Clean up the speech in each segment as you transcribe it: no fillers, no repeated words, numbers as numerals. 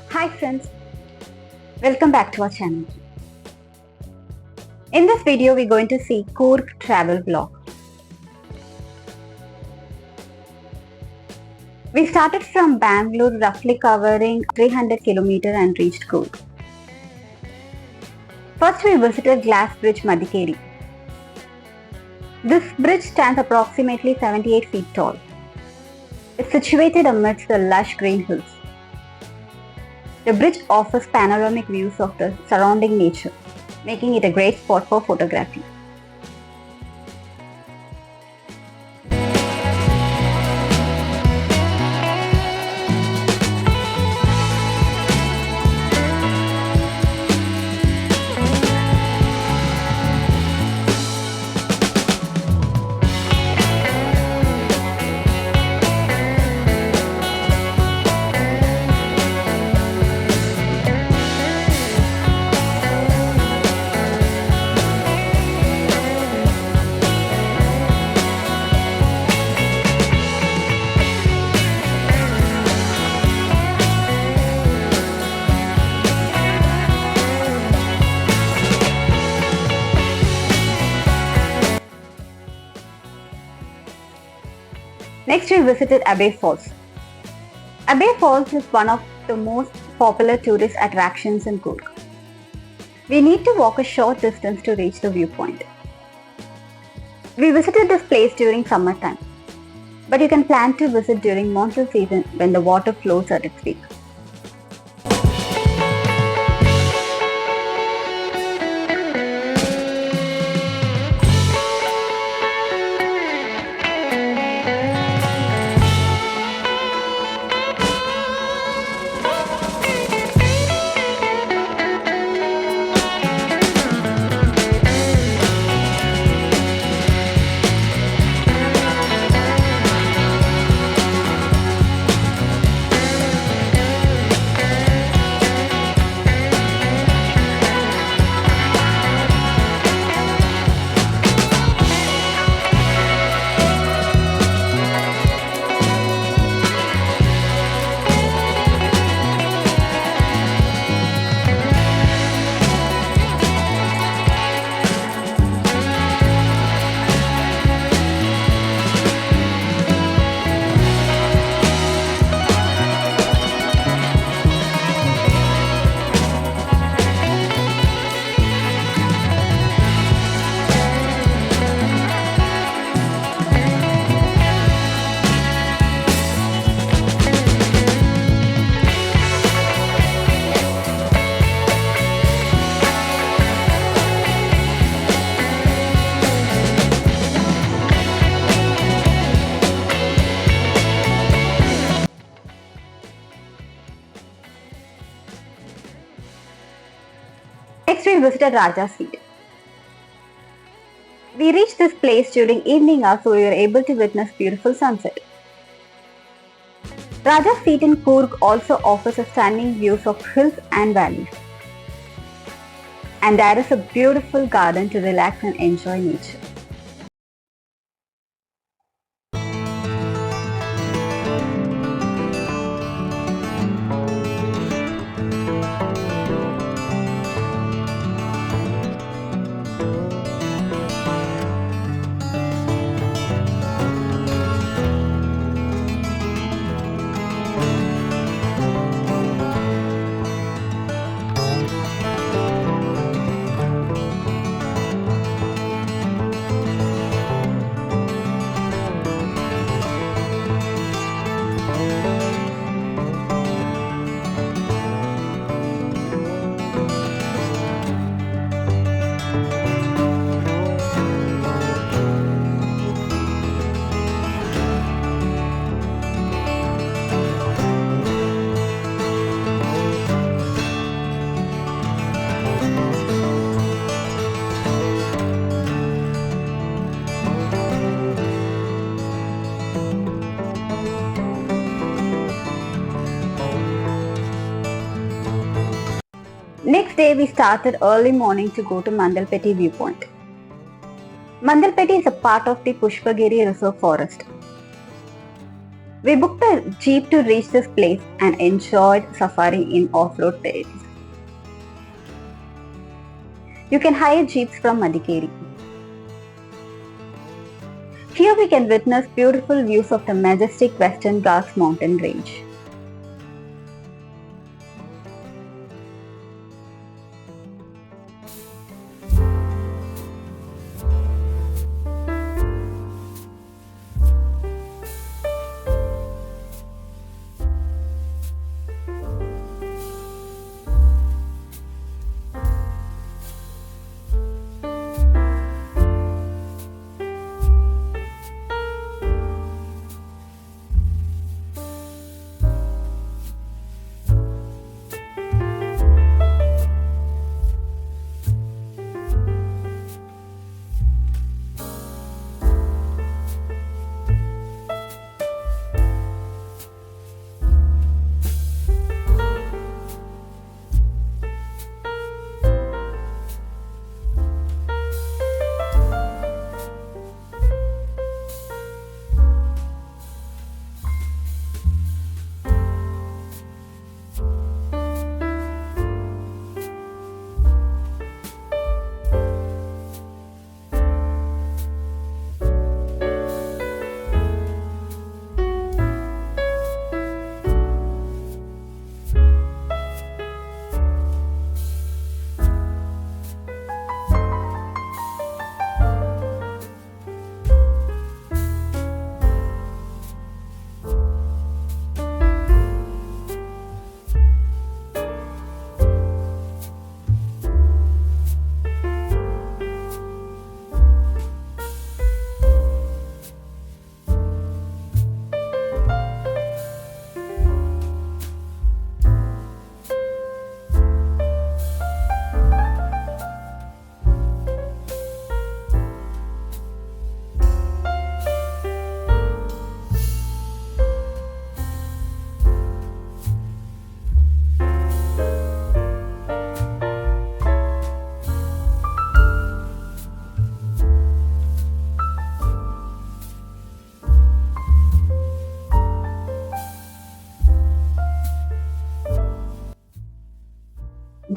Hi friends, welcome back to our channel. In this video, we're going to see Coorg Travel vlog. We started from Bangalore, roughly covering 300 km and reached Coorg. First, we visited Glass Bridge Madikeri. This bridge stands approximately 78 feet tall. It's situated amidst the lush green hills. The bridge offers panoramic views of the surrounding nature, making it a great spot for photography. Next, we visited Abbey Falls. Abbey Falls is one of the most popular tourist attractions in Coorg. We need to walk a short distance to reach the viewpoint. We visited this place during summertime, but you can plan to visit during monsoon season when the water flows at its peak. Next, we visited Raja's Seat. We reached this place during evening hours, so we were able to witness beautiful sunset. Raja's Seat in Coorg also offers a stunning views of hills and valleys. And there is a beautiful garden to relax and enjoy nature. Next day, we started early morning to go to Mandalpetti viewpoint. Mandalpetti is a part of the Pushpagiri Reserve Forest. We booked a jeep to reach this place and enjoyed safari in off-road terrains. You can hire jeeps from Madikeri. Here we can witness beautiful views of the majestic Western Ghats mountain range.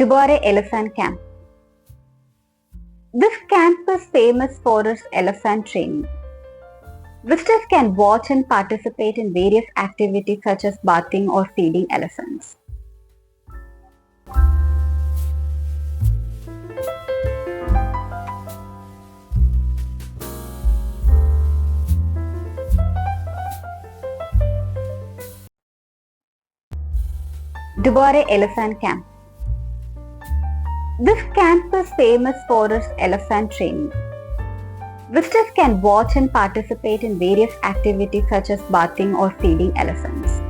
Dubare Elephant Camp. This camp is famous for its elephant training. Visitors can watch and participate in various activities such as bathing or feeding elephants. Dubare Elephant Camp. This camp is famous for its elephant training. Visitors can watch and participate in various activities such as bathing or feeding elephants.